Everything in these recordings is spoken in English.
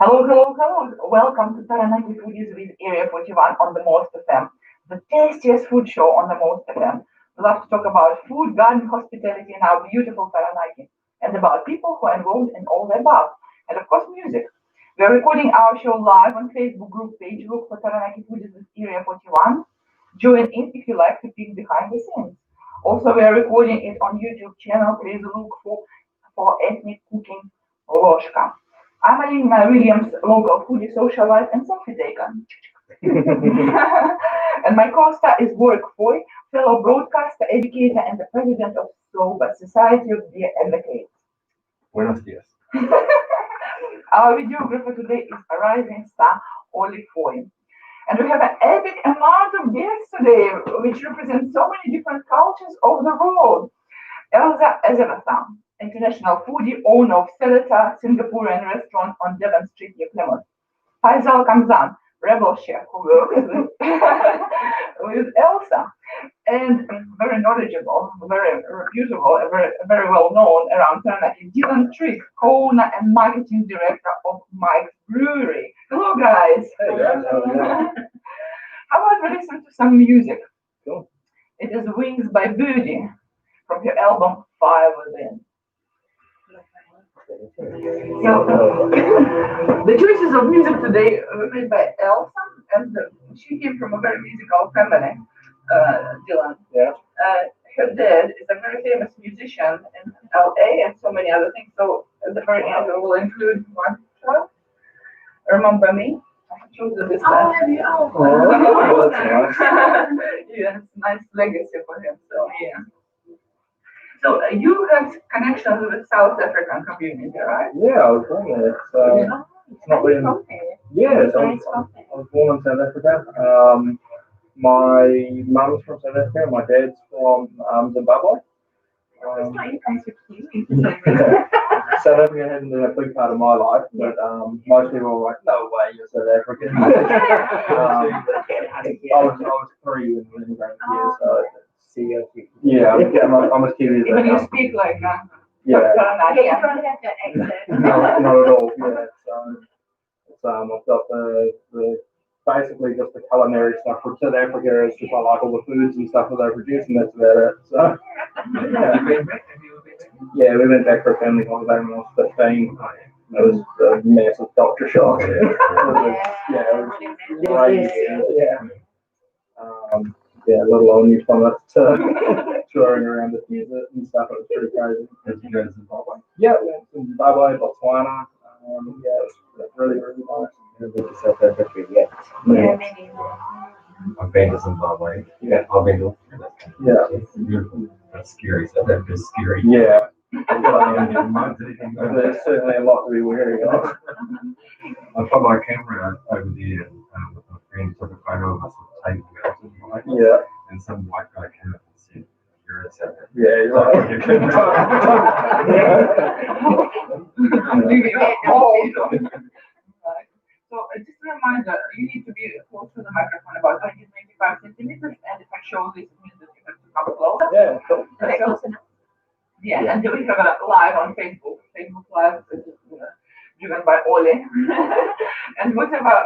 Hello, hello, hello. Welcome to Taranaki Foodies with Area 41 on the Most FM, the tastiest food show on the Most FM. We love to talk about food, garden, hospitality in our beautiful Taranaki, and about people who are involved in all the above, and of course, music. We are recording our show live on Facebook group page. Look for Taranaki Foodies with Area 41. Join in if you like to peek behind the scenes. Also, we are recording it on YouTube channel. Please look for ethnic cooking Loshka. I'm Alina Williams, local foodie socialite and selfie taker. And my co-star is Warwick Foy, fellow broadcaster, educator, and the president of SOBA, Society of Beer Advocates. Buenos días. Our videographer today is a rising star, Oli Foy. And we have an epic amount of guests today, which represent so many different cultures of the world. Elsa Ezerasam, international foodie, owner of Seleta Singaporean restaurant on Devon Street near Plymouth. Faisal Kamzan, rebel chef who works with Elsa, and very knowledgeable, very reputable, very well known around Taranaki, Dylan Trick, owner and marketing director of Mike's Brewery. Hello, guys. Hey guys, how are you? How about we listen to some music? Cool. It is Wings by Birdie from her album Fire Within. So, the choices of music today were made by Elsa, and she came from a very musical family, Dylan. Yeah. Her dad is a very famous musician in LA and so many other things. So, at the very end, we will include one track, Remember Me. I chosen this Oh, time. yeah. Oh, that's nice. Yeah, it's a nice legacy for him. So, yeah. So, you have connections with South African community, right? Yeah, I was born there. It's not really. Yeah, so I was born in South Africa. My mum's from South Africa. My dad's from Zimbabwe. South Africa hasn't been a big part of my life, but most people were like, "No way, you're South African." I was 3 when we immigrated here, so yeah, I'm a Kiwi. Even you speak like Yeah, Taranaki. You don't have that accent. no, not at all. Yeah, so it's, I've got the basically just the culinary stuff from South Africa. It's just I like all the foods and stuff that they produce, and that's about it. So yeah, we went back for a family holiday when I was 15. It was a massive culture shock. Yeah, it was great. Yeah. Yeah, let alone you from it touring around the desert and stuff. It was pretty crazy. Did you go to Zimbabwe? Yeah, we went to Zimbabwe, Botswana. Yeah, it was really, really nice. I've been to South Africa yet. Yeah, maybe. I've been to Zimbabwe. Yeah. I've been to Yeah. It's beautiful. That's scary. South Africa's scary. Yeah. There's There's certainly a lot to be wary of. I put my camera over there and with my friend took a photo of us taking it. Yeah. And some white guy came up and said, "You're in South Africa." Yeah, you're right. You can I'm leaving it all. So just a reminder, you need to be close to the microphone, about 20-25 centimeters, and if I show this, it means that you have to come closer. Yeah, cool. Okay. Close enough. Yeah, and we have a live on Facebook. Facebook Live is driven by Oli. And whatever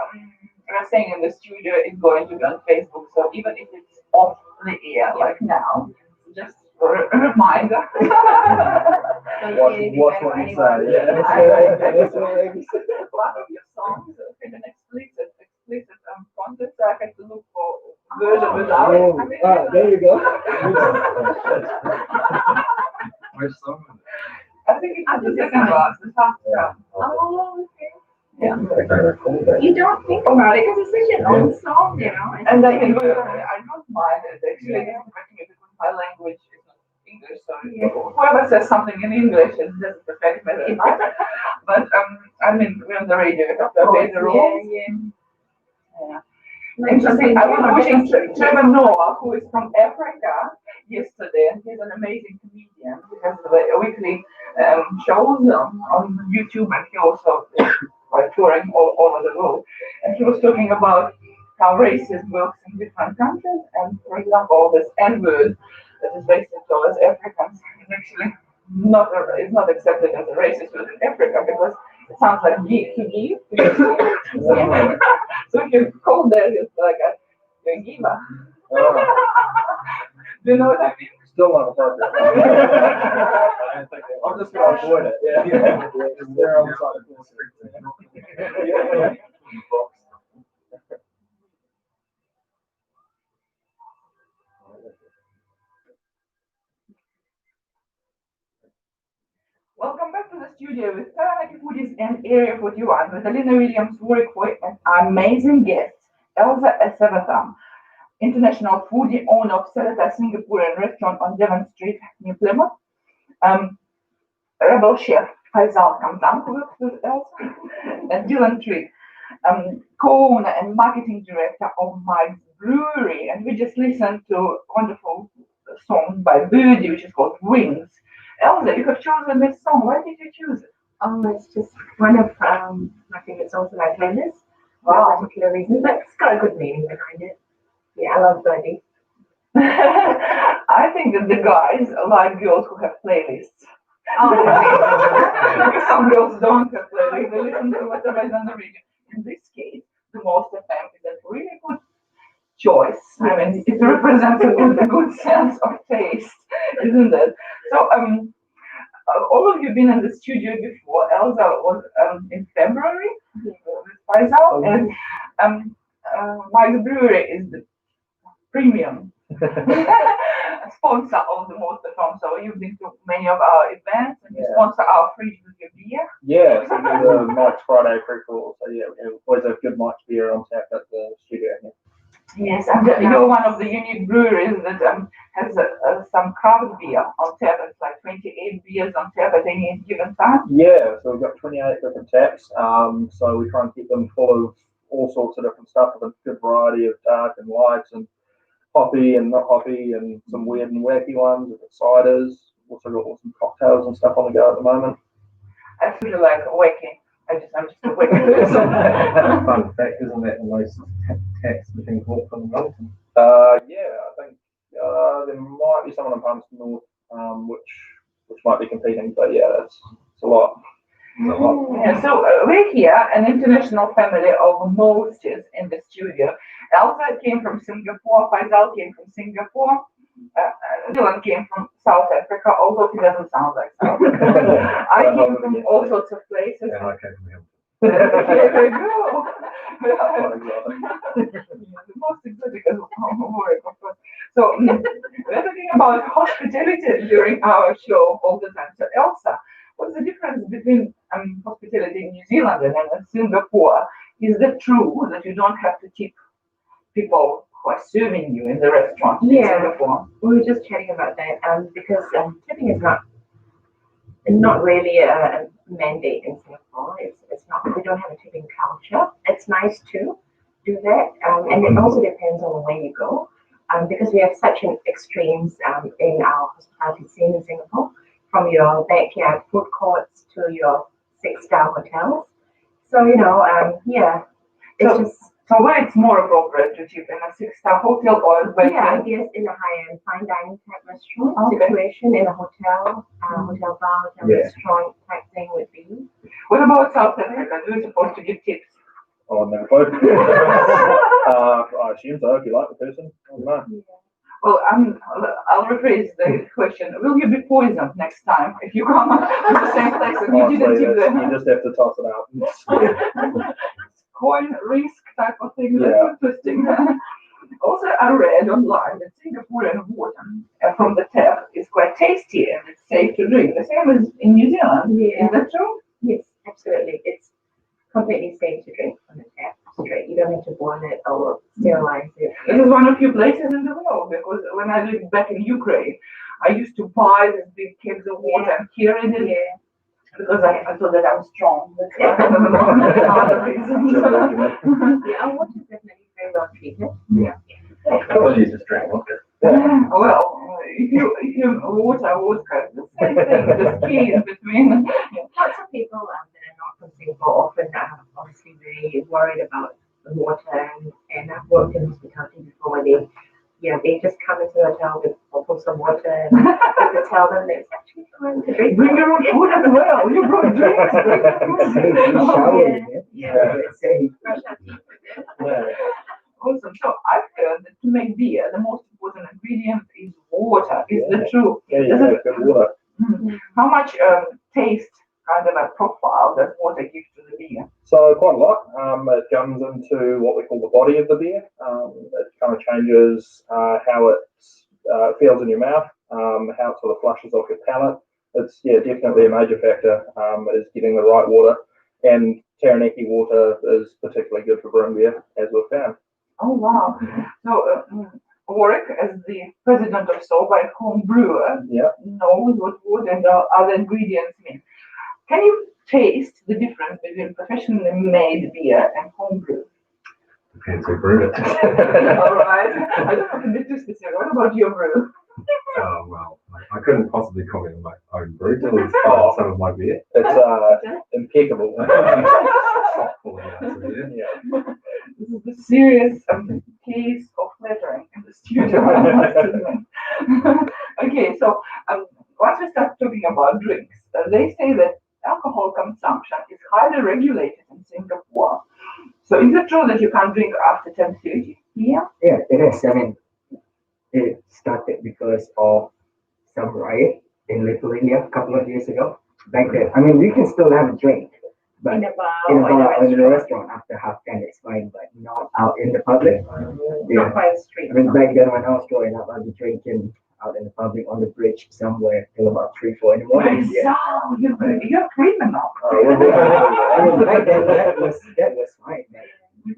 we're saying in the studio is going to be on Facebook. So even if it's off the air, like now, just a reminder. Watch what you say. Yeah. A lot of your songs have an explicit content, so I have to look for version without it. There you go. Which song is I think it's the second one, the first one. Oh, okay. Yeah. it? I recall that. You don't think about it because it's such an old song, you know. And I can do it. I don't mind it actually. Working it because my language is not English, so whoever says something in English, it doesn't affect me that much. But I mean, we're on the radio. You have to obey the rules. Yeah. Interesting. I was watching Trevor Noah, who is from Africa, yesterday, and he's an amazing comedian. He has a weekly shows on YouTube, and he also is touring all over the world. And he was talking about how racism works in different countries. And for example, this N word that is racist towards Africans is actually not accepted as a racist word in Africa because sounds like give to give. So if you call that, it's like a giver. Do you know what I mean? Still not appropriate. I'm just gonna avoid it. Yeah. They're on the side of the street. Yeah. Welcome back to the studio with Taranaki Foodies and Area 41 with Alina Williams, Warwick Hoy, and amazing guests, Elsa Esevatham, international foodie owner of Seleta Singaporean restaurant on Devon Street near Plymouth. Um, Rebel chef Faisal Kamdam, who works with Elsa, and Dylan Trigg, co-owner and marketing director of Mike's Brewery. And we just listened to a wonderful song by Birdie, which is called Wings. Elsa, you have chosen this song. Why did you choose it? It's just one of my favorite songs in my playlist. Wow. No particular reason, but it's got a good meaning behind it. Yeah, I love Birdie. I think that the guys like girls who have playlists. Because some girls don't have playlists, they listen to whatever is on the radio. In this case, the most of them is a really good choice. I mean, it represents a good sense of taste, isn't it? So, all of you been in the studio before. Elsa was in February with Faisal, and Mike's Brewery is the premium sponsor of the most of them. So you've been to many of our events and you sponsor our fridge with your beer. Yeah, so we do Mike's Friday free for all. So yeah, we always have good Mike's beer on tap at the studio here. Yes, and you're one of the unique breweries that has some craft beer on tap. It's like 28 beers on tap at any given time. Yeah, so we've got 28 different taps. So we try and keep them full of all sorts of different stuff with a good variety of dark and lights and hoppy and not hoppy and some weird and wacky ones. We've got ciders. Also got awesome cocktails and stuff on the go at the moment. I feel like waking. I'm just a waking person. Fun fact, isn't that the most tax we can bought from Wellington? Yeah, I think there might be someone in Palmerston North, which might be competing, but yeah, it's a lot. Yeah, so we're here, an international family of Moses in the studio. Elsa came from Singapore, Faisal came from Singapore, Dylan came from South Africa, although he doesn't sound like South Africa. I came from all sorts of places. And I came from him. Here we go. The most exotic is Warwick, of course. So we're talking about hospitality during our show all the time. So Elsa, what's the difference between hospitality in New Zealand and in Singapore? Is it true that you don't have to tip people who are serving you in the restaurant in Singapore? We were just chatting about that because tipping is not really a mandate in Singapore. It's not. We don't have a tipping culture. It's nice to do that, and it also depends on where you go, because we have such an extremes in our hospitality scene in Singapore, from your backyard food courts to your 6-star hotels. So it's just. So where it's more appropriate to tip in a 6-star hotel or I guess in a high-end fine dining type restaurant situation, in a hotel, hotel bar, hotel restaurant type thing would be. What about South Africa? Do you supposed to give tips? Oh, no, both. I assume so, if you like the person. I don't know. Well, I'll rephrase the question. Will you be poisoned next time if you come to the same place and you didn't tip them? You just have to toss it out. Coin risk type of thing. That's interesting. Also, I read online that Singaporean water from the tap is quite tasty and it's safe to drink. The same as in New Zealand. Yeah. Is that true? Yes, absolutely. It's completely safe to drink from the tap straight. You don't have to boil it or sterilize it. This is one of few places in the world because when I lived back in Ukraine, I used to buy these big kegs of water and carry it. Yeah. Because I thought that I'm strong. That's another reason. Our water is definitely very well treated. Yeah. Well, you just drink water. Well, if you water, the same thing. The key is between. Lots of people that are not from Singapore often are obviously very worried about the water, and I've worked in hospitality before where they just come into the hotel for for some water and you could tell them that it's actually fine to drink. Bring your own food as well. You brought drinks. Showering, Yeah. let's say. Brush our teeth with it. Yeah. Awesome. So I've heard that to make beer, the most important ingredient is water. Is that true? Yeah, you Does got it- good water. How much taste kind of a profile does water give to the beer? So quite a lot. It comes into what we call the body of the beer. It kind of changes how it feels in your mouth, how it sort of flushes off your palate. It's definitely a major factor. Is getting the right water, and Taranaki water is particularly good for brewing beer, as we've found. Oh wow! So Warwick, as the president of Soulbite Home Brewer, Yeah. knows what water and the other ingredients mean. Can you taste the difference between professionally made beer and home brew? Depends who brewed it. All right. I don't have to be too specific. What about your brew? Oh, well, I couldn't possibly comment on my own brew till it's some of my beer. It's impeccable. Full of answer, yeah. Yeah. This is the serious case of flattering in the studio. I must admit. Okay, so once we start talking about drinks, they say that alcohol consumption is highly regulated in Singapore. So is it true that you can't drink after 10:30 p.m.? Yeah, it is. I mean, it started because of some riot in Lithuania a couple of years ago. Back then, I mean, you can still have a drink, but In a bar in a or bar or in a restaurant. restaurant after 10:30 it's fine, but not out in the public. Not Yeah. by the street. I mean, back then when I was growing up, I'd be drinking out in the public on the bridge somewhere till about 3, 4 in the morning. Yeah. So you're criminal. I mean, back then that was fine.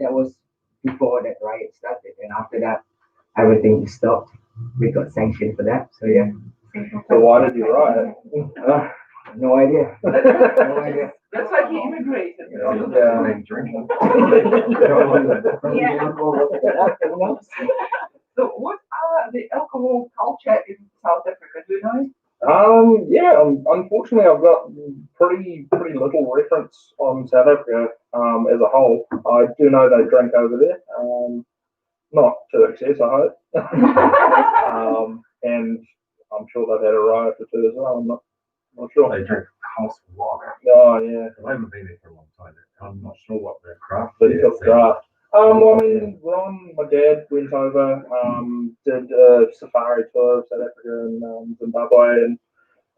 That was before that riot started, and after that, everything just stopped. We got sanctioned for that. So yeah, So why did you riot? no idea. No idea. That's why he immigrated. Yeah. Ain't drinking. Yeah. So what are the alcohol culture in South Africa? Do you know? Yeah. Unfortunately, I've got pretty little reference on South Africa as a whole. I do know they drink over there, not to excess, I hope. And I'm sure they've had a riot or two as well. I'm not sure. They drink house water. Oh yeah, I haven't been there for a long time. I'm not sure what their craft but is. it's draft. Well, I mean, Ron, my dad went over, did a safari tour of South Africa and Zimbabwe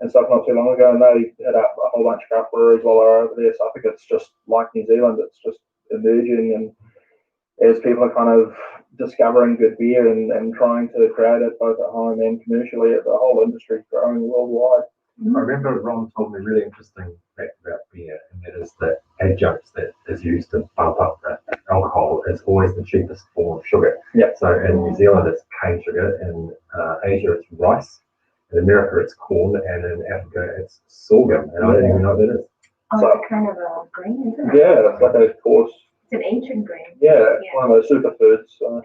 and stuff not too long ago, and they hit up a whole bunch of craft breweries while they were over there. So I think it's just like New Zealand, it's just emerging, and as people are kind of discovering good beer and trying to create it both at home and commercially, the whole industry is growing worldwide. I remember Ron told me a really interesting fact about beer, and that is that adjuncts that is used to bump up the alcohol is always the cheapest form of sugar. Yeah. So in New Zealand it's cane sugar, in Asia it's rice, in America it's corn, and in Africa it's sorghum. And I don't even know what that is. Oh, So- it's a kind of a grain, isn't it? Yeah, it's like a course. It's an ancient grain. Yeah, Yeah. one of those superfoods. So,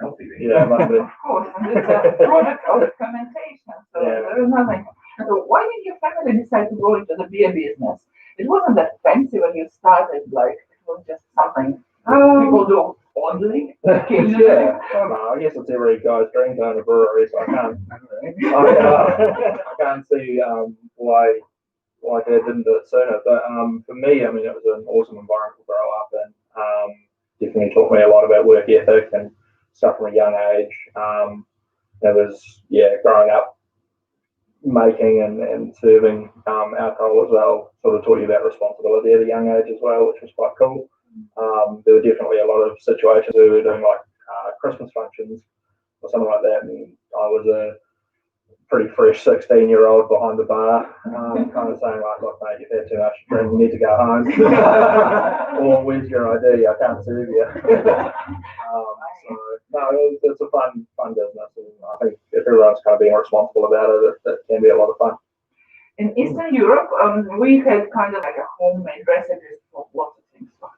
Healthy then. yeah, it must be. Of course, and it's a product of fermentation, so Yeah. there is nothing. So why did your family decide to go into the beer business? It wasn't that fancy when you started, like it was just something people do oddly, occasionally. Yeah, I don't know. I guess it's every guy's dream to own a brewery, so I can't see why Dad didn't do it sooner. But for me, I mean, it was an awesome environment to grow up in. Definitely taught me a lot about work ethic and stuff from a young age. It was growing up making and serving alcohol as well. Sort of taught you about responsibility at a young age as well, which was quite cool. There were definitely a lot of situations where we were doing like Christmas functions or something like that, and I was a pretty fresh 16-year-old behind the bar, kind of saying like, look mate, you've had too much to drink, you need to go home. Or where's your ID? I can't serve you. So no, it's a fun business, and I think if everyone's kind of being responsible about it, it can be a lot of fun. In Eastern Europe, we had kind of like a homemade recipes for lots of things, for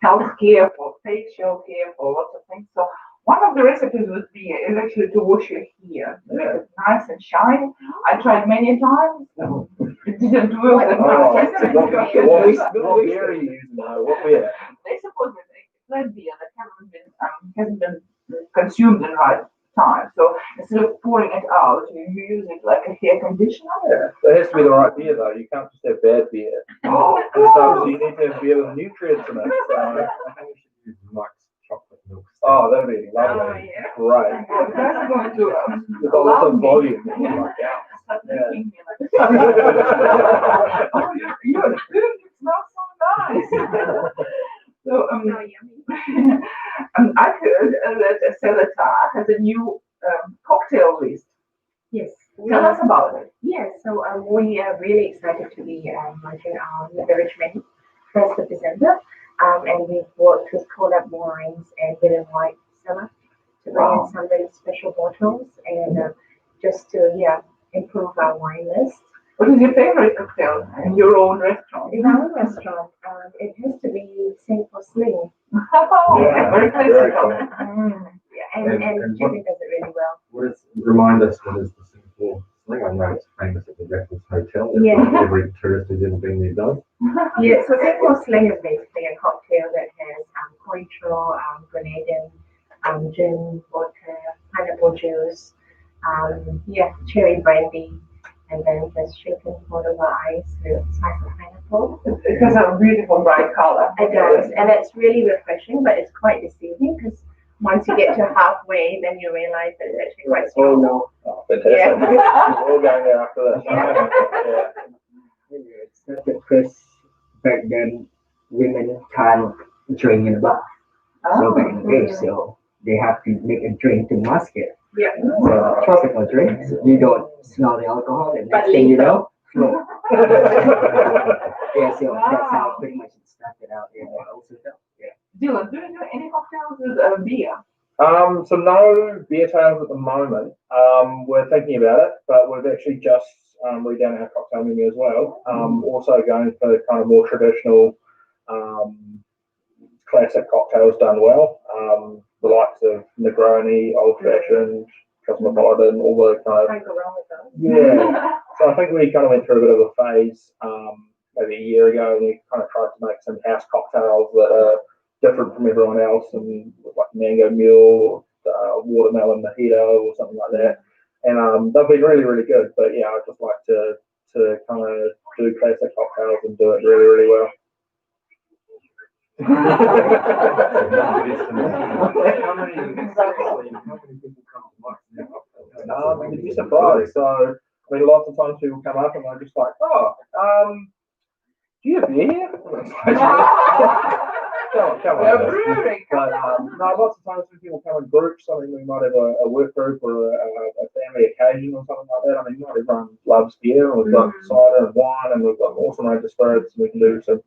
healthcare, for facial care, for lots of things. So one of the recipes would be is actually to wash your hair, make it nice and shiny. I tried many times. It didn't work. What beer are you using now? What beer? They suppose that flat beer that hasn't been consumed in right time. So instead of pouring it out, you use it like a hair conditioner. Yeah, it has to be the right beer though. You can't just have bad beer. Oh, And so you need to have beer with nutrients in it. So, I think we should use Mike's chocolate milk. oh, that'd be lovely. Oh, yeah. Great. well, that's going to With all allow the me. volume. Yeah. Like that. Start Yeah. making me like, oh, you're good. It smells so nice. So, So yummy. I heard that Seletar has a new cocktail list. Yes. Tell us about it. Yes, so we are really excited to be launching our beverage menu 1st of December. And we've worked with Collab Wines and Red and White Cellar to bring Wow. in some very special bottles and just to, improve our wine list. What is your favorite cocktail in your own restaurant? In our own restaurant, it has to be Singapore Sling. Oh, Yeah, very very classical. cool. Yeah, And and what- Julie does it really well. Remind us what is the Singapore Sling? I know it's famous at the Raffles Hotel. Yeah. Every tourist who's ever been there does. Yeah, so Singapore Sling is basically a cocktail that has cointreau, grenadine, gin, vodka, pineapple juice, cherry brandy, and then just shaken pot over ice with a slice of pineapple. It has a beautiful bright color. It does, and it's really refreshing, but it's quite deceiving because once you get to halfway, then you realize that it's actually quite Oh strong. no. Oh, fantastic. Yeah. We're all going there after this. Yeah, it's not because back then women can't drink in the bar. So back in the day, so they have to make a drink to mask it. Yeah. So tropical drinks, you don't smell the alcohol, and But next thing you later. know, float. Yeah, so that's how Wow. pretty much it started out in also yeah. Dylan, do you do any cocktails with beer? So no beer tails at the moment. We're thinking about it, but we've actually just redone our cocktail menu as well. Also going for kind of more traditional, classic cocktails done well. The likes of Negroni, Old Fashioned, Cosmopolitan, all the kind of Can't go wrong with those. yeah. So I think we kind of went through a bit of a phase maybe a year ago, and we kind of tried to make some house cocktails that are different from everyone else, and like mango mule, watermelon mojito, or something like that. And they've been really, really good. But yeah, I just like to kind of do classic cocktails and do it really, really well. How many people come to Mike's? You'd be surprised. So, I mean, lots of times people come up and they're just like, "Oh, do you have beer here?" Come We're on. brewing. But no, lots of times when people come in groups, I mean, we might have a work group or a family occasion or something like that. I mean, not everyone loves beer, and we've got cider and wine, and we've got an awesome range of spirits, and we can do some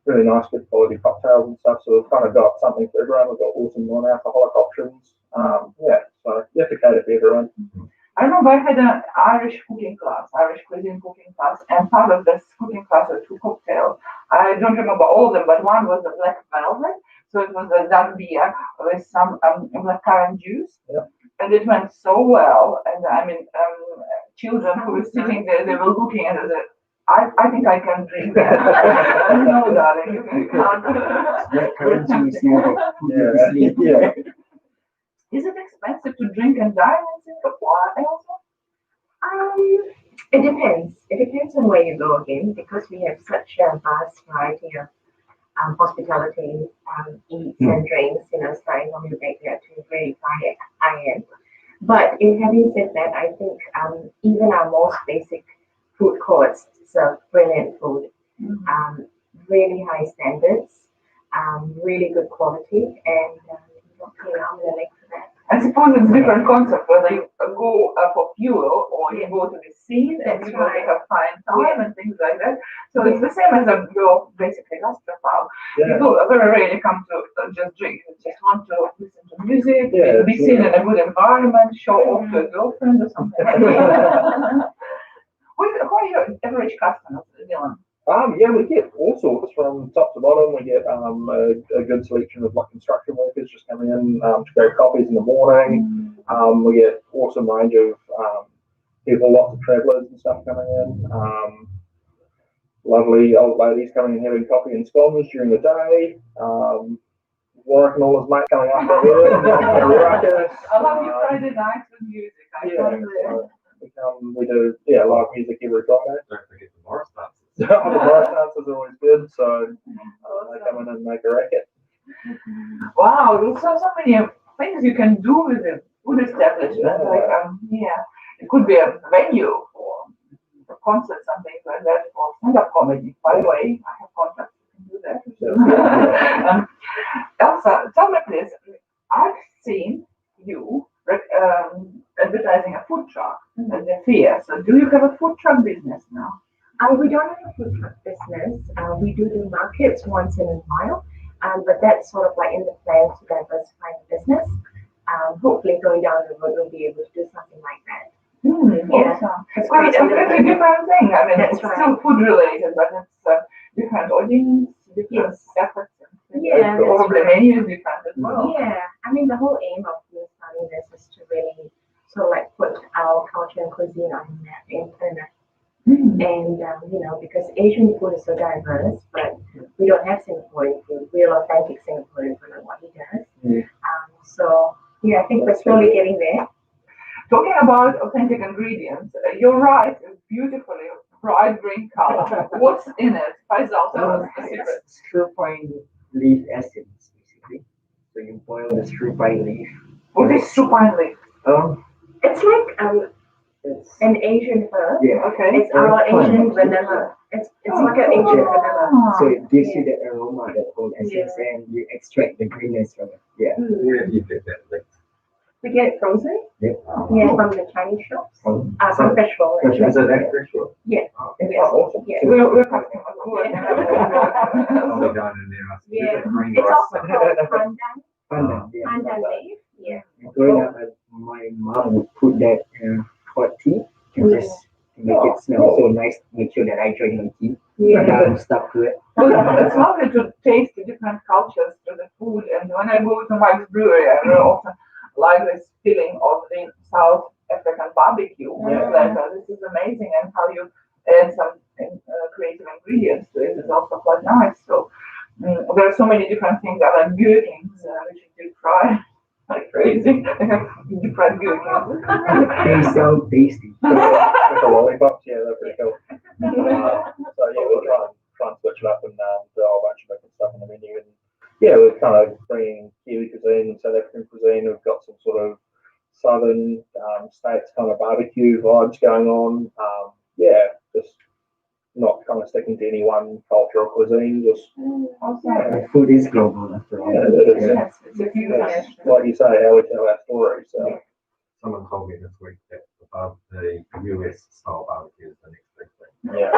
really nice, good quality cocktails and stuff. So we've kind of got something for everyone. We've got awesome non-alcoholic options. So you have to cater for everyone. I remember I had an Irish cooking class, Irish cuisine cooking class, and part of this cooking class were two cocktails. I don't remember all of them, but one was a black velvet, so it was a dark beer with some blackcurrant juice, and it went so well. And I mean, children who were sitting there, they were looking at it. I think I can drink that. No, darling, you can't. That currency is not Yeah. Is it expensive to drink and dine in Singapore also? It depends. It depends on where you go again, because we have such a vast variety of hospitality, eats and drinks, starting from the backyard to very high end. But in having said that, I think even our most basic food courts serve brilliant food, really high standards, really good quality, and you don't pay an arm and a leg for that. I suppose it's different concept whether you go for fuel or you go to the scene and That's you go right. to have fine time and things like that. So it's the same as your basically gastrophile. Yeah. People very rarely come to just drink. They just want to listen to music, Yeah, be seen in a good environment, show off to a girlfriend or something. Who are your average customers, Dylan? Yeah, we get all sorts from top to bottom. We get a good selection of like construction workers just coming in to grab coffees in the morning. We get awesome range of people, lots of travellers and stuff coming in. Lovely old ladies coming and having coffee and scones during the day. Warwick and all his mates coming up there, a ruckus. I love your Friday nights with music. I Yeah, come there. so we do live music every Friday. Don't forget the Morris dances. The Morris dances are always good, so they come in and make a racket. Wow, there's so many things you can do with a food establishment. Yeah. Like it could be a venue for concerts and things like that, or stand-up comedy. By the way, I have contacts you can do that. Elsa, tell me please. I've seen you advertising a food truck at the fair. So, do you have a food truck business now? We don't have a food truck business. We do markets once in a while, but that's sort of like in the plan to diversify the business. Hopefully, going down the road, we'll be able to do something like that. Yeah, Awesome. it's Well, quite it's a a little completely bit. different thing. I mean, That's it's right. still food related, but it's different audience, different Yes. efforts. Yeah, that's Probably right. menu is different as well. Yeah, I mean, the whole aim of me starting this is to really sort of like put our culture and cuisine on the map in Taranaki. And, because Asian food is so diverse, but we don't have Singaporean food, real authentic Singaporean food and what he does. So, yeah, I think we're slowly getting there. Talking about authentic ingredients, you're right, it's beautifully bright green color. What's in it? Faisal, tell us the secret. It's true pine leaf essence, basically. So you boil the true pine leaf. What is supine leaf? It's like It's an Asian herb. yeah. Okay. It's our Asian vanilla. It's like an Asian vanilla. So it gives you the aroma, that whole essence, and you extract the greenness from it. Yeah. Where do you get that linked? We get it frozen. Yeah. Yeah, from the Chinese shops. From- From fresh roll. Fresh Is it that fresh or? Yeah. Oh, awesome. Yeah. We're customers. I'll be down in there. Yeah. Green It's rice. also called pandan. Pandan, yeah. Pandan leaf. Yeah. Growing up, my mom would put that in hot tea and just make it smell so nice. Make sure that I drink my tea. Yeah. Stuff to it. Well, it's lovely to taste the different cultures to the food. And when I go to Mike's Brewery, I very often like this feeling of the South African barbecue. Yeah. It's like, this is amazing, and how you add some creative ingredients to it is also quite nice. So there are so many different things. I like gherkins, which you deep fry like crazy. Deep fried gherkins. They so tasty. With the lollipops, yeah, they're pretty cool. So yeah, we'll try and switch it up and do a whole bunch of different stuff on the menu. And yeah, we're kind of bringing Kiwi cuisine and South African cuisine. We've got some sort of southern states kind of barbecue vibes going on. Just not kind of sticking to any one culture or cuisine. Just Yeah, food is global after all. yeah, it is. Yes, it's a huge It's like you say, how we tell our story. So Someone told me this week that above the US style barbecue is the next big thing. yeah.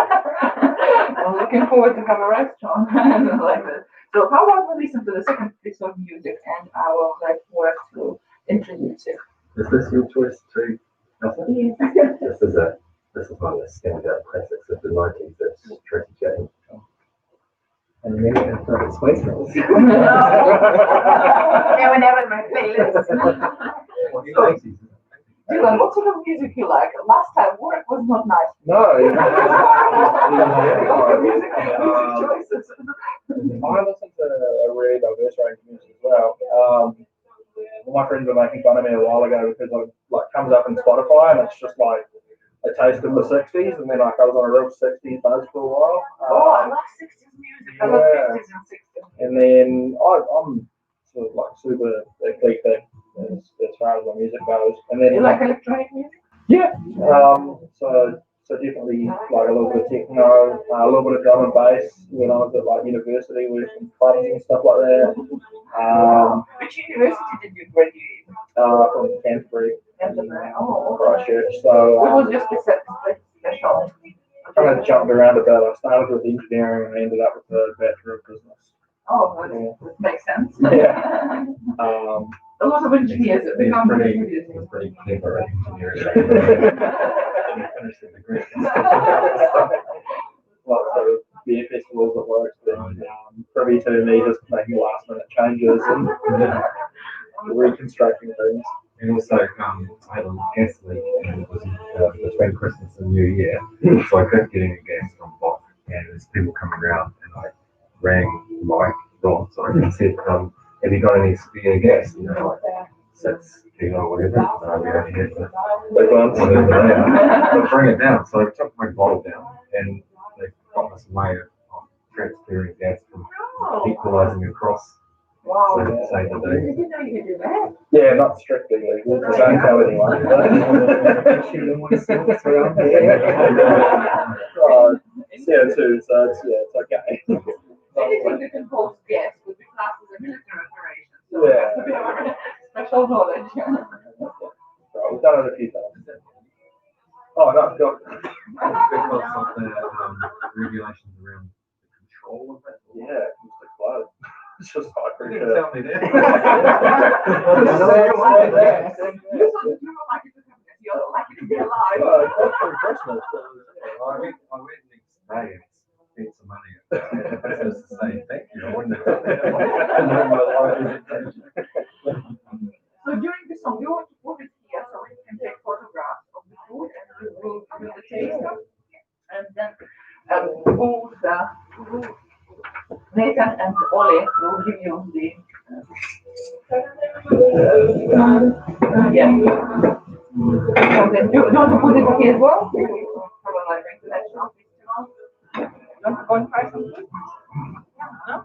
I'm looking forward to have a restaurant like this. So how about we listen to the second piece of music, and I will like work to introduce it. Is this your choice too? Elsa? Yes. This is one of the standout classics of the 90s. It's Tracy Chapman. And then after the spice rolls. They were never in my playlist. Well, you know, Dylan, what sort of music you like? Last time work was not nice. No. Music choices. I listen to a really diverse range of music as well. My friends were making fun of me a while ago because I like comes up in Spotify and it's just like a taste of the '60s, and then like I was on a real '60s buzz for a while. Oh, I love 60s music. I love 50s and 60s. And then I'm sort of like super eclectic as far as my music goes. And then You like electronic music? yeah, so definitely like a little bit of techno, a little bit of drum and bass when I was at like university with some clubs and stuff like that. Which university did you graduate? From Canterbury, Oh, Christchurch. what So was your special? I kind of jumped around a bit. I started with engineering and ended up with a Bachelor of Business. Oh, that makes sense. Yeah. A lot of engineers become He's pretty clever at engineering. He finished the degree. Lots of beer festivals at work, then privy to me just making last minute changes and reconstructing things. And also, I had a gas leak, and it was between Christmas and New Year, so I couldn't get any gas from Bob. And there's people coming around, and I rang Mike, Ron, sorry, and said, have you got any spare gas? You know, like 6 kilo or whatever. We only had Big ones. whatever they are. So bring it down. So I took my bottle down, and they got this way of transferring gas from Oh, equalizing across. So wow. they say that I they didn't know you could do that. Yeah, not strictly legal. Don't tell anyone. Oh, CO2, so it's okay. Anything that involves gas would be classed as a military operation. So Yeah. it has to be our special knowledge. Right, we've done it a few times. Oh no, God. because of the regulations around the control of it. Yeah, it's just exploded. It's just high You pressure. didn't tell me that. You thought that you were lucky to have gas. You're lucky to be alive. That's from Christmas. I went next day and spent some money at the business to say thank you. I wouldn't have known my life. So during the song, we want to put it here so we can take photographs of the food and we will taste them. And then both Nathan and Ole will give you the yeah. So then you want to put it here as well? Probably like international festival. You want to go and try some food? No?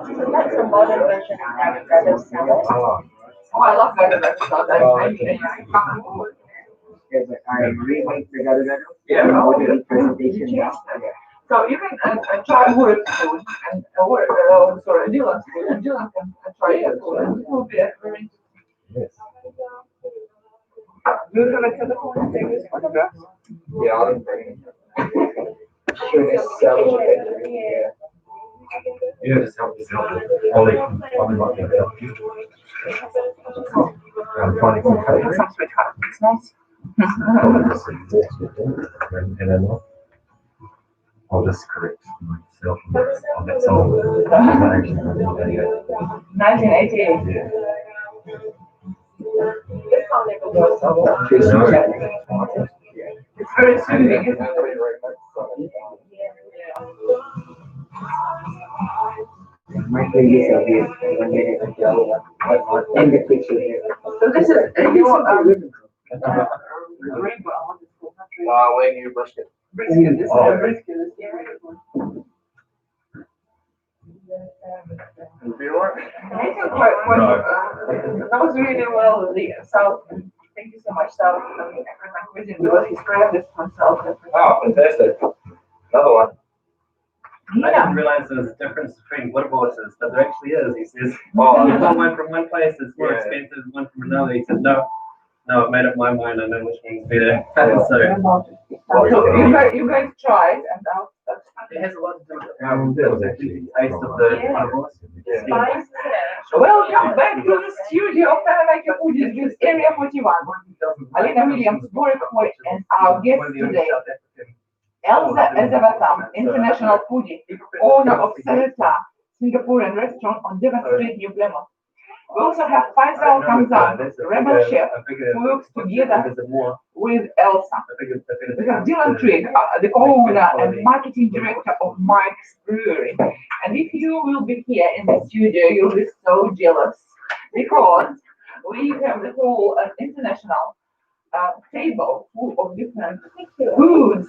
So that's a modern version of that salad. Oh, I love garden salad. I remake the gado-gado. Yeah. With the presentation. Yeah. So you can try work food and sorry, Dylan's food, and Dylan can try your food, and it will be a very interesting. Yes. Do you have a telephone and take this photograph? Yeah, I'll bring it. Sure, it's celebrated. Yeah. Yeah, just help yourself. Ollie might be able to help you. Finding some Have cutlery. some sweetheart. It's nice. And then I'll just correct myself on that song. Actually, 1988. yeah. This song never goes so well. Tracy No. Chapman. It's very soothing, isn't it? My playlist of this 1 minute ago. In the picture here. So this is your rainbow. When you brisket. Brisket. This is a brisket. You feel right? Nathan quite knows really well the South. Thank you so much, South African cuisine, because his friend is from South Africa. Oh, fantastic. Another one. I Yeah. didn't realize there was a difference between water voices, but there actually is. He says, Oh, you want one from one place, it's more Yeah. expensive than one from another. He said, no, I've made up my mind, I know which one's better. Yeah. So So you guys try it, and I'll start. it has a lot to do with That was actually the taste of the Yeah. water voice. Yeah. Spice, Welcome back to the studio of Taranaki Foodies with Area 41. Alina Williams, Boric Hoy, and our guest today, Elsa Elizabetham, international foodie, owner of Sarita Singaporean restaurant on Devon Street, New Plymouth. We also have Faisal Kamzan, rebel chef, who works together with Elsa. We have Dylan Trigg, the owner and marketing director of Mike's Brewery. And if you will be here in the studio, you'll be so jealous because we have the whole international table full of different foods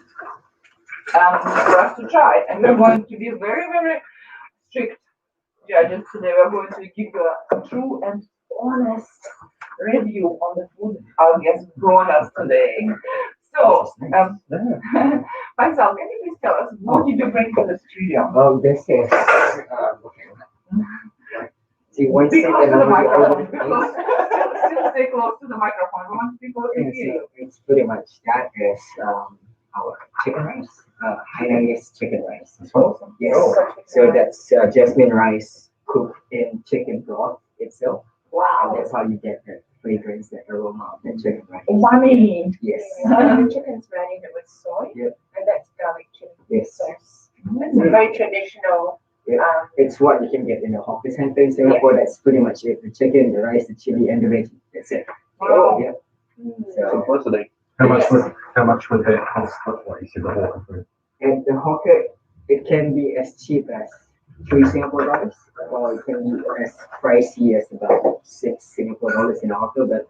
for us to try. And we're going to be very, very strict judges today. We're going to give you a true and honest review on the food our guests brought us today. So, Faisal, can you please tell us what did you bring to the studio? Oh, this is. See, one Be second. close to the microphone. It's Still stay close to the microphone. We want people to hear you. it's pretty much that is our chicken rice. Hainanese chicken rice. That's awesome. Yes. Oh. So that's jasmine rice cooked in chicken broth itself. And Wow. that's how you get the fragrance, the aroma of the chicken rice. Umami. Yes. and the chicken's marinated with soy, Yep. and that's garlic chili Yes. sauce. It's a very traditional. It's what you can get in the hawker center in Singapore. That's pretty much it. The chicken, the rice, the chili, and the veggie. That's it. Wow. Yeah. So Simplicity. How much would that cost? What you said the whole food? at the hawker, it can be as cheap as $3 Singapore, or it can be as pricey as about $6 Singapore in Auckland. But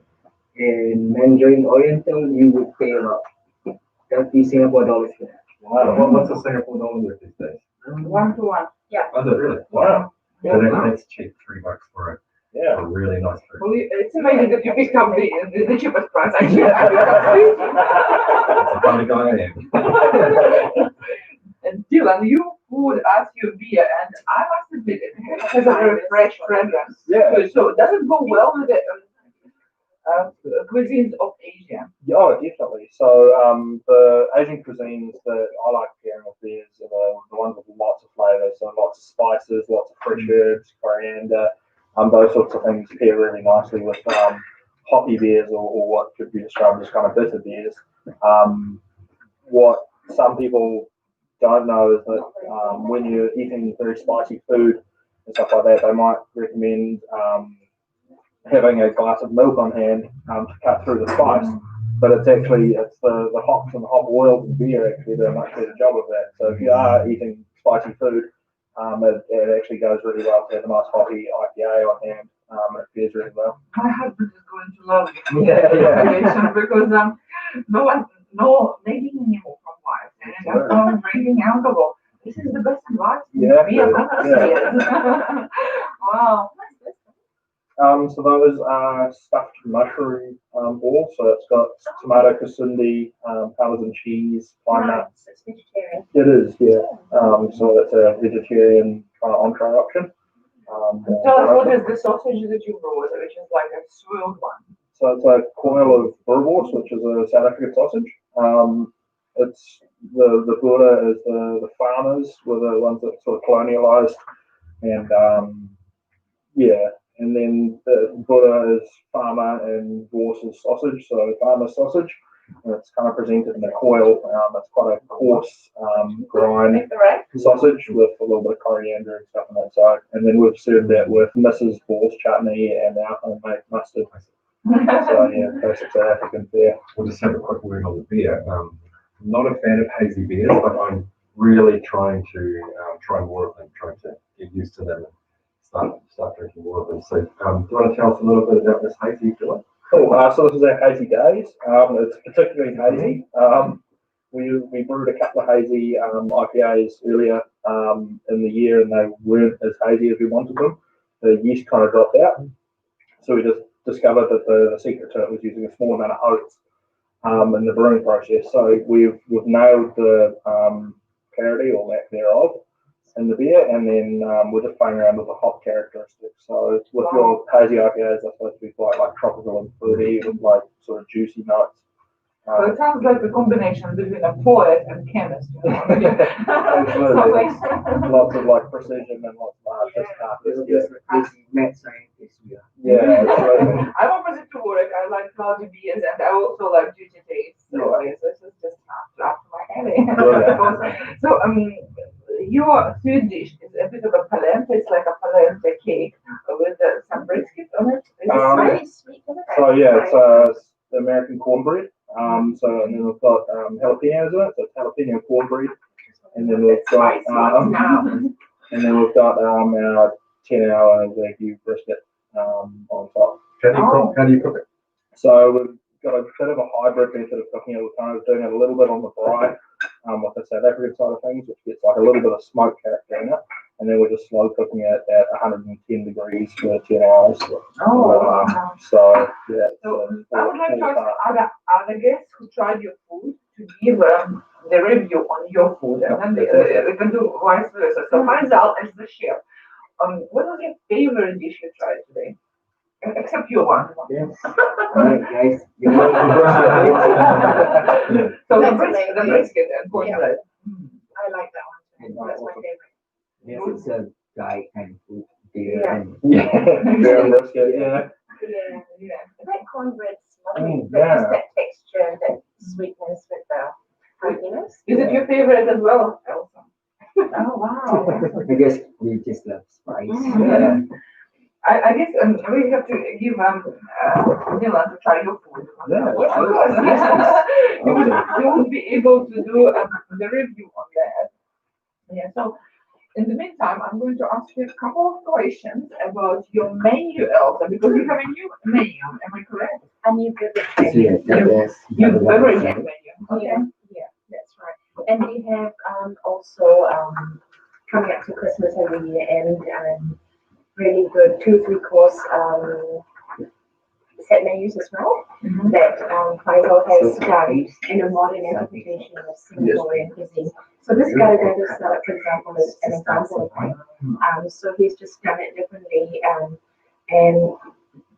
in Mandarin Oriental, you would pay about $30 Singapore for that. Wow, what's a Singapore dollar worth these days? 1 to 1. Oh, is it really? Wow. So that's cheap, $3 for Yeah. a really nice food. Well, it's amazing that you picked up the cheapest price. Actually, That's the kind of guy I am. and Dylan, you would ask your beer, and I must admit, it has a very fresh fragrance. Yeah. So does it go well with the cuisines of Asia? Yeah, oh, definitely. So the Asian cuisines that I like pairing with theirs are the ones with lots of flavors, so lots of spices, lots of fresh herbs, coriander, those sorts of things pair really nicely with hoppy beers or what could be described as kind of bitter beers. What some people don't know is that when you're eating very spicy food and stuff like that, they might recommend having a glass of milk on hand to cut through the spice. But it's the hops and the hop oils and beer actually do a much better job of that. So if you are eating spicy food, it actually goes really well to have a nice hoppy IPA on hand. It pairs really well. My husband is going to love it. Yeah. Because no making him from wife, and I'm drinking alcohol. This is the best advice. Yeah. Beer, wow. So those are stuffed mushroom balls. So it's got tomato cassundi, Parmesan cheese, pine nuts. It's vegetarian. It is, yeah. So that's a vegetarian kind of entree option. Tell us what is the sausage that you brought, which is like a swilled one. So it's a coil of boerewors, which is a South African sausage. It's the Buddha is the farmers were the ones that sort of colonialized, and yeah, and then the Buddha is farmer and Vors is sausage, so farmer sausage. And it's kind of presented in a coil. It's quite a coarse grind sausage with a little bit of coriander and stuff on that side. And then we've served that with Mrs. Vors chutney and our homemade mustard. So yeah, basic South African fare. We'll just have a quick word on the beer. I'm not a fan of hazy beers, but I'm really trying to try more of them, trying to get used to them and start drinking more of them. So do you want to tell us a little bit about this hazy filler? Cool. So this is our hazy days. It's particularly hazy. We brewed a couple of hazy IPAs earlier in the year, and they weren't as hazy as we wanted them. The yeast kind of dropped out, so we just discovered that the secret to it was using a small amount of oats in the brewing process. So we've nailed the clarity or lack thereof in the beer, and then we're just playing around with the hop characteristics. So with your hazy IPAs, they're supposed to be quite like tropical and fruity with like sort of juicy notes. So it sounds like a combination between a poet and chemist. Absolutely. Lots of like precision and lots of artistic. It's mad scientist. Yeah, absolutely. I'm opposite to work. I like cloudy beers, and I also like juicy taste. So this is just up to my alley. So your food dish is a bit of a polenta. It's like a polenta cake with some brisket on it. It's very sweet. So yeah, it's American cornbread. So and then we've got jalapenos in it. So it's jalapeno cornbread, and then we've got our 10-hour Wagyu brisket on top. How do you cook it? So we've got a bit of a hybrid method of cooking it. We're kind of doing it a little bit on the fry with the South African side of things, which gets like a little bit of smoke character in it. And then we're just slow cooking it at 110 degrees for 10 hours. So, yeah. So I would like to ask other guests who tried your food to give the review on your food, and then we can do vice versa. So Faisal, as the chef, what was your favorite dish you tried today? Except your one. Yes. Guys, So the brisket and cornbread. I like that one. That's my favorite. yes, it's a dry kind of food. Beer and Beer and brisket, yeah. Yeah. I like cornbread smoky, but yeah. just that texture, that sweetness with the happiness. Is it your favorite as well, Elsa? Oh wow. I guess we just love spice. Yeah. I guess we have to give Dylan to try your food. Yeah, You would be able to do the review on that. Yeah. So in the meantime, I'm going to ask you a couple of questions about your menu, Elsa, because you have a new menu. Am I correct? And you get the Yeah, that is. You very new menu. Okay. Yeah, yeah, that's right. And we have also coming up to Christmas every year and really good 2 3 course set menus as well Mhm. that Faisal has So, done in a modern interpretation of Singaporean cuisine. So this Gado salad, for example, is an example of one. So he's just done it differently. And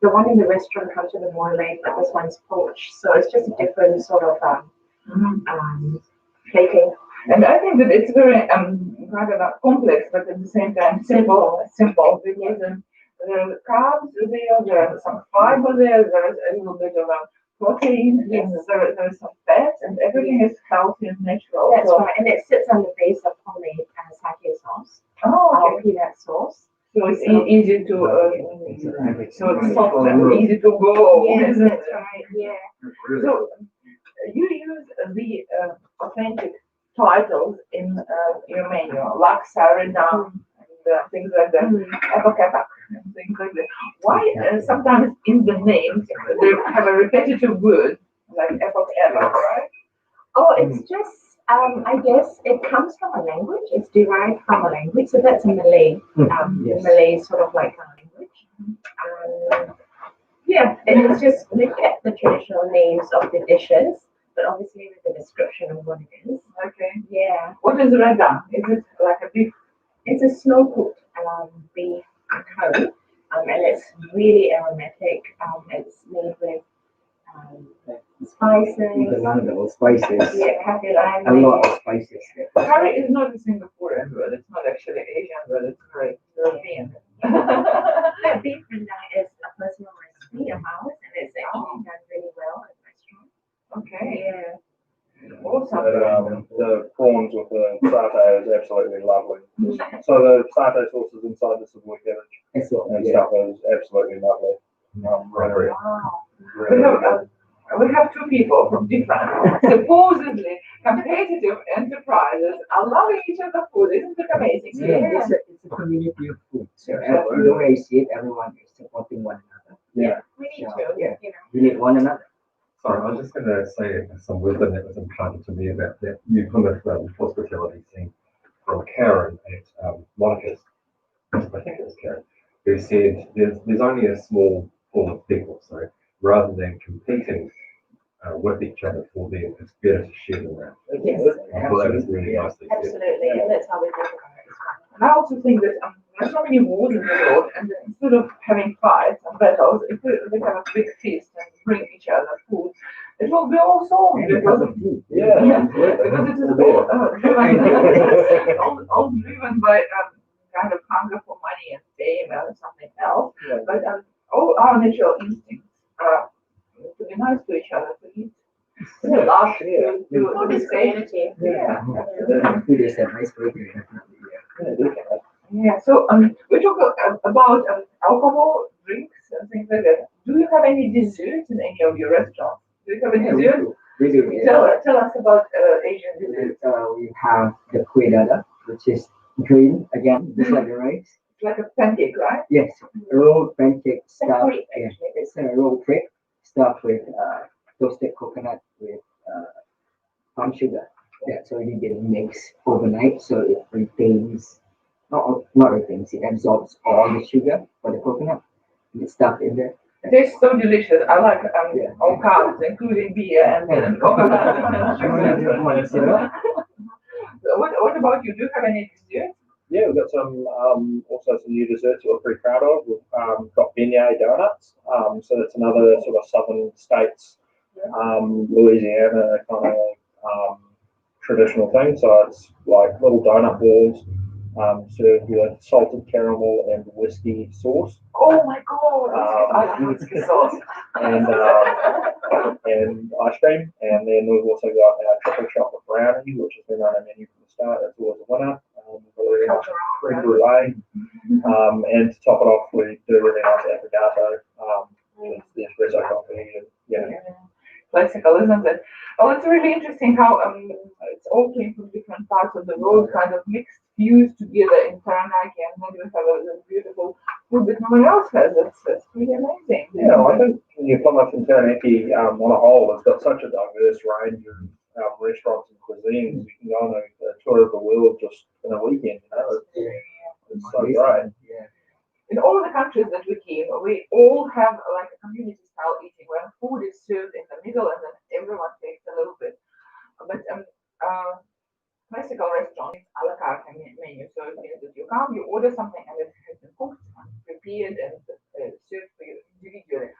the one in the restaurant comes with a more leg, but this one's poached. So it's just a different sort of plating. And I think that it's very rather not complex, but at the same time simple because there are carbs there is some fiber there is a little bit of protein, Yes. and there is some fat, and everything is healthy and natural. That's So, right. And it sits on the base of homemade sake sauce, oh, our okay. peanut sauce. So it's easy to so it's soft and easy to go. Yes, isn't that's it? right. Yeah. So you use the authentic titles in your menu, like Saranam and things like that, Epakapak and things like that. Why sometimes in the names they have a repetitive word like Epok, right? Oh, it's just, I guess it comes from a language. It's derived from a language. So that's a Malay, Yes. Malay sort of like a language. Yeah, and it's just look at the traditional names of the dishes, but obviously with the description of what it is. Okay. Yeah, What is Radam? Is it like a beef? it's a slow cooked beef curry, and it's really aromatic. It's made with spices. The Lando spices. Yeah, happy lime. A lot of spices. Curry is not a Singaporean word. It's not actually Asian word. It's very European. That beef rendang is a personal recipe of ours, and it's actually done really well at the restaurant. Okay. Yeah. Awesome. The prawns with the satay is absolutely lovely. So the satay sauce is inside the Savoy cabbage That's what, and yeah. stuff is absolutely lovely. Really, Wow. We have two people from different, supposedly competitive enterprises are loving each other's food. Isn't it amazing? Yeah, it's a community of food. So the way I see it, everyone is supporting one another. yeah. We need So, to, yeah. you know. We need one another. Sorry, I was just going to say some wisdom that was imparted to me about that New Plymouth hospitality scene from Karen at Monica's. I think it was Karen, who said there's only a small pool of people, so rather than competing with each other for them, it's better to share them around. Yes. I thought that was really nicely said. Absolutely, and that's how we think about it as well. And I also think that there's so many wars in the world, and instead of having fights and battles, if we have a big feast and bring each other food, it will be all solved because Yeah. because it is all driven by kind of hunger for money and fame and something else. Yeah. But all our natural instincts are to be nice to each other, to eat, to laugh, to Food is say. community. Yeah. Food is an icebreaker, definitely. Yeah. So we talk about alcohol, drinks, and things like that. Do you have any desserts in any of your restaurants? Do you have a Yeah, we dessert? do. We do, yeah. Tell us about Asian desserts. We have the kueh dada, which is green again, just like the rice. It's like a pancake, right? Yes, rolled pancake It's a stuffed. crepe, Yeah, actually. it's a rolled crepe stuffed with toasted coconut with palm sugar. That's already been mixed overnight, so it retains, not retains, it absorbs all the sugar for the coconut. And it's stuffed in there. It tastes so delicious. I like Yeah. all carbs, including beer and coconut and sugar. What about you? Do you have any desserts? Yeah, we've got some also some new desserts we're pretty proud of. We've got beignet donuts. So that's another sort of southern states, Louisiana kind of traditional thing. So it's like little donut balls served with salted caramel and whiskey sauce, Oh my god! I love whiskey sauce. and ice cream. And then we've also got our triple chocolate brownie, which has been on our menu from the start. That's always a winner. Really nice creme brulee. And to top it off, we do really nice affogato. The espresso coffee, and yeah. Classical, isn't it? Oh, it's really interesting how it's all came from different parts of the world, kind of mixed fused together in Taranaki, and then you have a beautiful food that no one else has. It's pretty amazing. Yeah, I think when you come up in Taranaki, on a whole, it's got such a diverse range of restaurants and cuisines. You can go on a tour of the world just in a weekend. It's so great. Yeah. In all the countries that we came, we all have like a community style eating where food is served in the middle and then everyone takes a little bit. But classical restaurant is a la carte menu, so it means that you come, you order something, and it has been cooked, prepared, and served for you individually.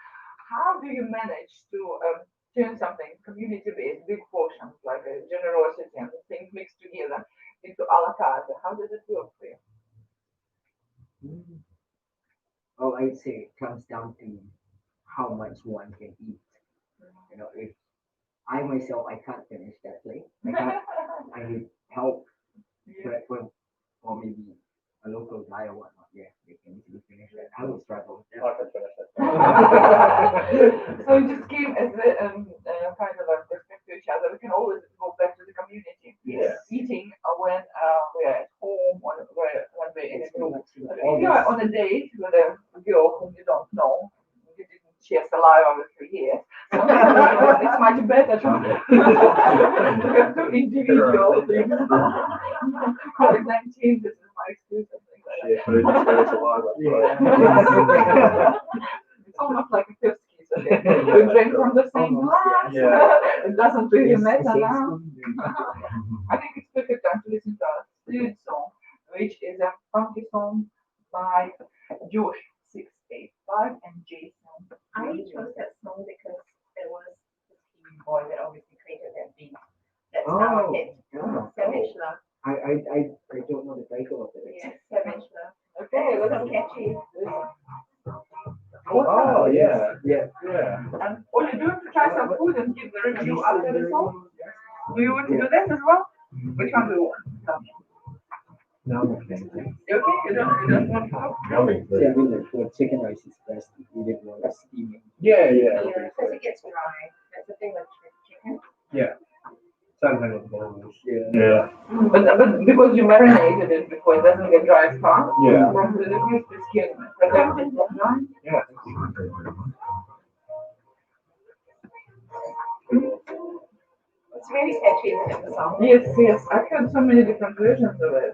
How do you manage to turn something community-based, big portions like generosity and things mixed together into a la carte? How does it work for you? Mm. Oh, I'd say it comes down to how much one can eat. If I myself I can't finish that plate, I need help Yeah. or maybe a local guy or whatnot. Yeah, they can easily finish that. I would struggle with that. I can finish it. So it just came as a kind of a respect to each other. We can always go back to the community. Yeah. Eating when we're at home or when we're in a It's pretty group. much But all if you are this. on a date with a girl whom you don't know, you didn't share saliva with her yet. So it's much better to have two individual things. COVID-19, this is my excuse. I think that. Yeah, food is very saliva. Yeah. It's almost like a first kiss. Okay? We drink from the same Almost, glass. yeah. It doesn't really Yes, the matter same now. spoon. I think it's perfect time to listen to our third song, which is a funky song by Josh 685 and Jason. I chose that song because there was this TV boy that obviously created that beat. That's now a Oh, hit. yeah. Savage Love. I don't know the title of it. Yes, Savage Love. Okay, It's let's so catchy. Oh, yeah. Yeah. Yeah. and all you do is to try some food and give the review after the song. Do you want to Yeah. do that as well? Which one do you want? Tell me. No, no, thank you. You okay? You don't want to go? Yummy. Yeah, I mean, like for chicken rice is best if you didn't want to steam it. Yeah, yeah. Yeah, because it gets dry. That's the thing with chicken. Same thing with balls. Yeah. Yeah. But because you marinated it before, it doesn't get dry as fast. Yeah. From the crispy skin protected from dry. Yeah. It's really catchy, isn't it, the song? Yes, yes. I've heard so many different versions of it.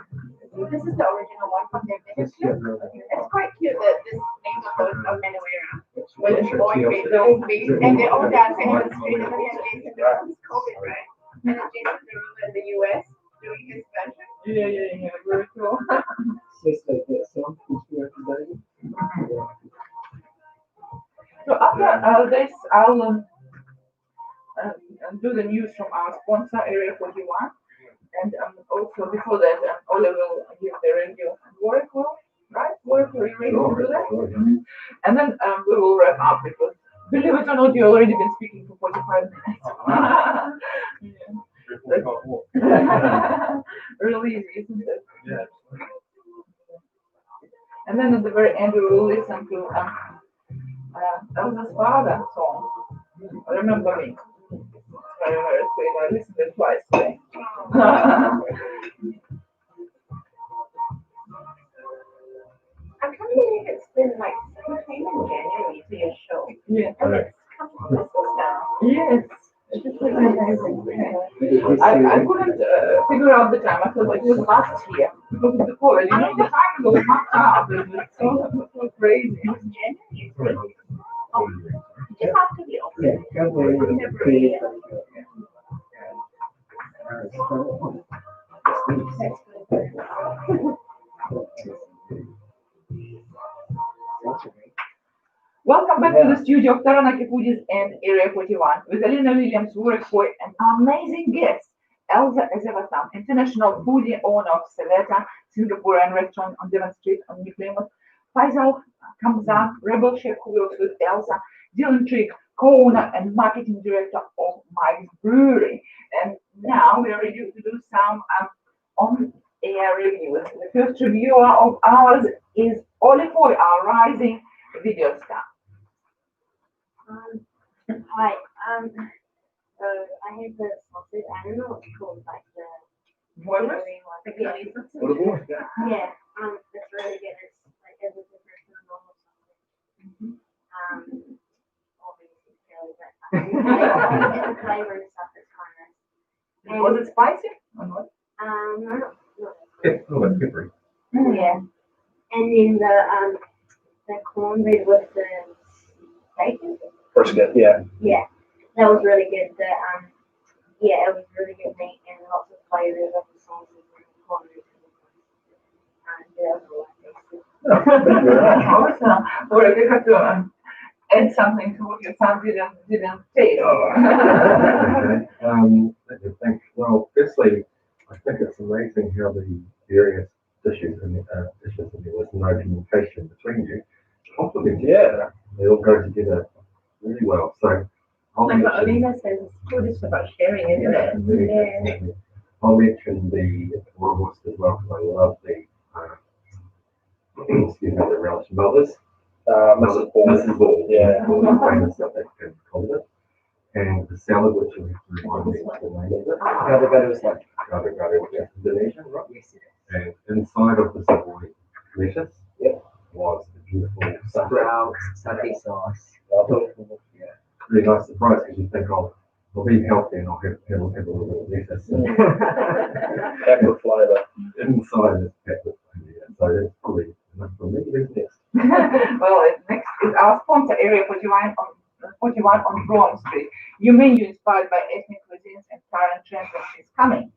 This is the original one from their video clip. It's quite cute that this neighborhood of Manuera with this boy face, the old face, and they're all dancing on the street, and then we have Jason Derulo, it's COVID, right? And then Jason Derulo in the US doing his version. Yeah. Very cool. Just like that song, which we are today. So after this, I'll do the news from our sponsor, Area 41. And also before that, Ola will give the review and Warwick will, right? Warwick, are you ready to do that? Mhm. And then we will wrap up because, believe it or not, you've already been speaking for 45 minutes. Yeah. Really easy, isn't it? Yeah. And then at the very end, we will listen to Elsa's father song. Remember me. Very, very sweet. I listened to it twice today. I can't believe it's been like sometime in January to your show. Yeah. And it's come to Christmas now. Yes. It is really amazing. This I couldn't figure out the time. I thought it was last year because of the COVID. You know, the time goes much up. It's so crazy. It was January. Just after the open. yeah, February, February. Welcome back to the studio of Taranaki Foodies and Area 41 with Alina Williams, Warwick Foy, and our amazing guest, Elsa Ezevatan, international foodie owner of Saveta, Singaporean restaurant on Devon Street on New Plymouth, Faisal Kamzan, rebel chef who works with Elsa, Dylan Trick, co-owner and marketing director of Mike's Brewery. And now we are ready to do some on-air reviews. The first reviewer of ours is Oli Foy, our rising video star. Hi. I have the sausage. I don't know what it's called, like the Boilers? Bikinis. What a boy. Yeah. Yeah, it's really good. It's like a different from a normal sausage. Obviously fairly good. And the flavor and stuff is kind of nice. Was it spicy or not? Not Yeah, a little bit peppery. yeah. And then the cornbread with the bacon. Brisket, yeah. Yeah, that was really good. Yeah, it was really good meat and lots of flavors of the sauces and cornbread. Yeah, that was all I tasted. Thank you very much. Awesome. Or you have to add something to what your son didn't taste. Okay. Let me think. Well, firstly, I think it's amazing how the various dishes and there was no communication between you. Complement each other. They all go together really well. So I'll Like what mention, Olivia says, food is about sharing, isn't it? yeah, I'll mention the roast as well because I love the excuse me, the relish mothers. Mrs. Ball. Mrs. Ball. Yeah. Ball, famous South African condiment. And the salad, which is remind me of the name of it. Gado was like, Gado, which is Indonesian, right? yes, it is. And inside of the Savoy lettuce Yep. was a beautiful sunflower. Sprouts, satay sauce. Yeah. Really nice surprise because you think, oh, I'll be healthy and I'll have a little bit of lettuce Pepper flavour. inside this packet. Yeah, so that's probably enough for me. Who's next? Well, next is our sponsor, Area 41 on Broad Street. Your menu inspired by ethnic cuisines and current trends is coming.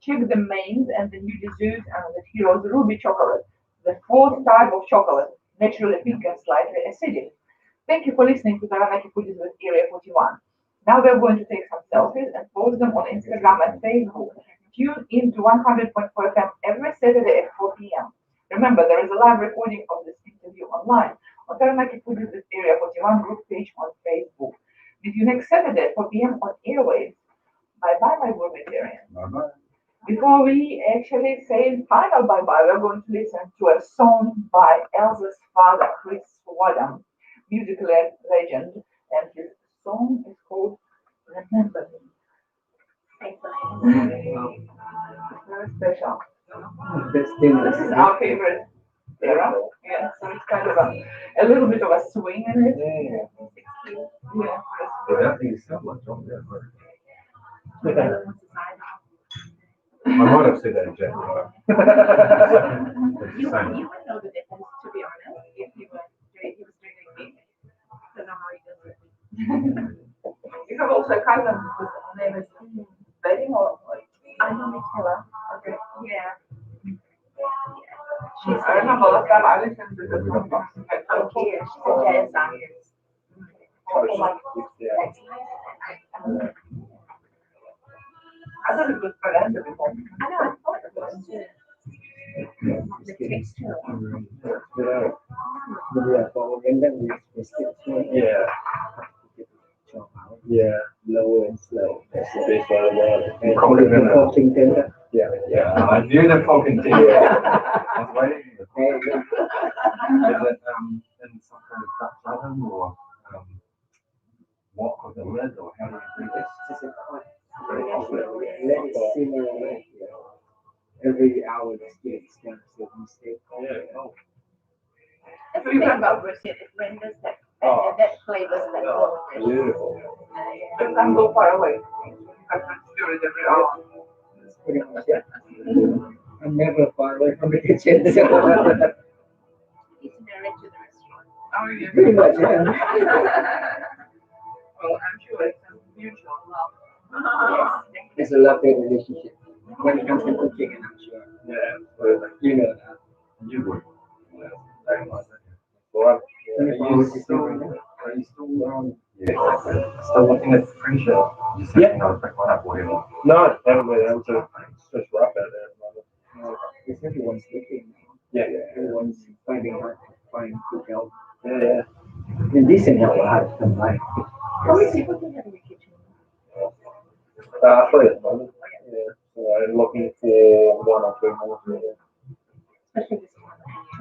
Check the mains and the new desserts and the heroes ruby chocolate, the fourth type of chocolate, naturally pink and slightly acidic. Thank you for listening to Taranaki Foodies with Area 41. Now we're going to take some selfies and post them on Instagram and Facebook. Tune in to 100.4 FM every Saturday at 4 p.m. Remember, there is a live recording of this interview online on Taranaki Foodies with Area 41 group page on Facebook. Meet you next Saturday at 4 p.m. on Airwaves. Bye-bye, my vegetarian. Bye-bye. Before we actually say final bye-bye, we're going to listen to a song by Elsa's father, Chris Wadham, musical legend, and his song is called Remember Me. Very special. Best thing. This is our favorite era. Yeah, so it's kind of a little bit of a swing in it. Yeah. That thing sounds like John Denver. Everyone's decided. I might have said that in January. You would know the difference, to be honest, if he was doing a gig. I don't know how he does it. You have also a cousin whose name is Betty or I know Michaela. okay. Yeah. I remember last time I listened to the song from Oh, here. She's a jazz artist. Yeah. I thought it was Fernando before. I know, I thought it was too. The texture. Yeah. Yeah, for random biscuits. Yeah. Chop out. Yeah. Low and slow. That's the best way to work. And Probably the gonna- poking tender. Yeah. Yeah, I knew the fucking thing. I was waiting. Hey, Is it in some kind of Dutch oven or wok with a lid or how do you do this? just a cut. Let it simmer. Every hour just get stamps of mistake. Yeah. Oh, That's the thing about brisket, it renders that flavors that whole dish. Beautiful. But I'm so far away. I can hear it every hour. That's pretty much it. I'm never far away from the kitchen. So It's narrowed to the restaurant. Oh, yeah. pretty much, yeah. Well, I'm sure it's a mutual love. Yes. It's a lovely relationship when it comes to cooking, and I'm sure Yeah. Absolutely. you know that. you would. Yeah, very much. Well, Are you still, still looking at friendship? You said Yeah. you know, pick one up or whatever. no, haven't been able to. It's just rough out there at the moment. It's everyone's looking. Yeah. Everyone's finding hard to find good help. Yeah. And decent help are hard to come by. How many people do you have in your kitchen? 3 at the moment. Yeah. So I'm looking for 1 or 2 more. Especially this one.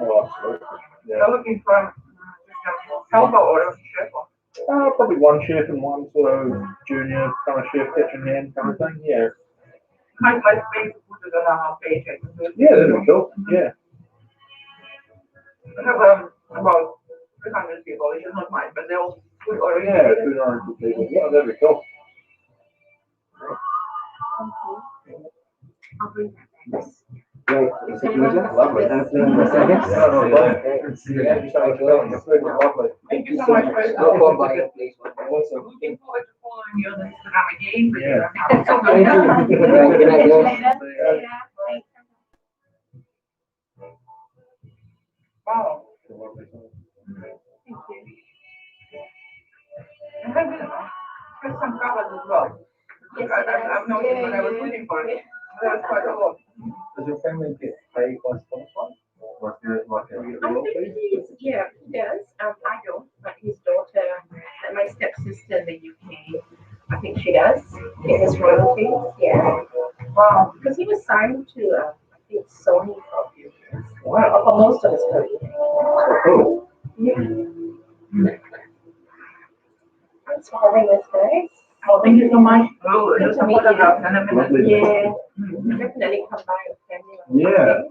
Oh, absolutely. You're Yeah. looking for helper or a chef. Probably 1 chef and 1 sort of junior kind of chef, kitchen hand kind of thing. Yeah. My space would to the Naha page. Yeah, that'd be cool. Yeah. I have about 300 people, which is not much, but they're all food Yeah, oriented. 200 people. Yeah, that'd be cool. I'll bring that back. Right, is it usual? Lovely. After the Yeah, service? no, Okay. Thank you so much for coming. It's been lovely. Thank you so much for your No help. problem, please. Awesome. Looking forward to following you on Instagram again. But Yeah. so Thank you. Good night, guys. Wow. I have been for some covers as well. Yes, I've noticed when I was looking for it. There was quite a lot. Does your family get paid by Spotify? Like a I think he's, yeah, he does. I don't, but his daughter, my stepsister in the UK, I think she does. Get his royalties, yeah. Wow. Because he was signed to, I think, Sony for a few years. Wow. For most of his career. Cool. Yeah. Thanks for having us, guys. Oh, thank you so much. We'll Good do to some meet you. photographs in a minute. Lovely. Yeah. Definitely come by with family. Yeah.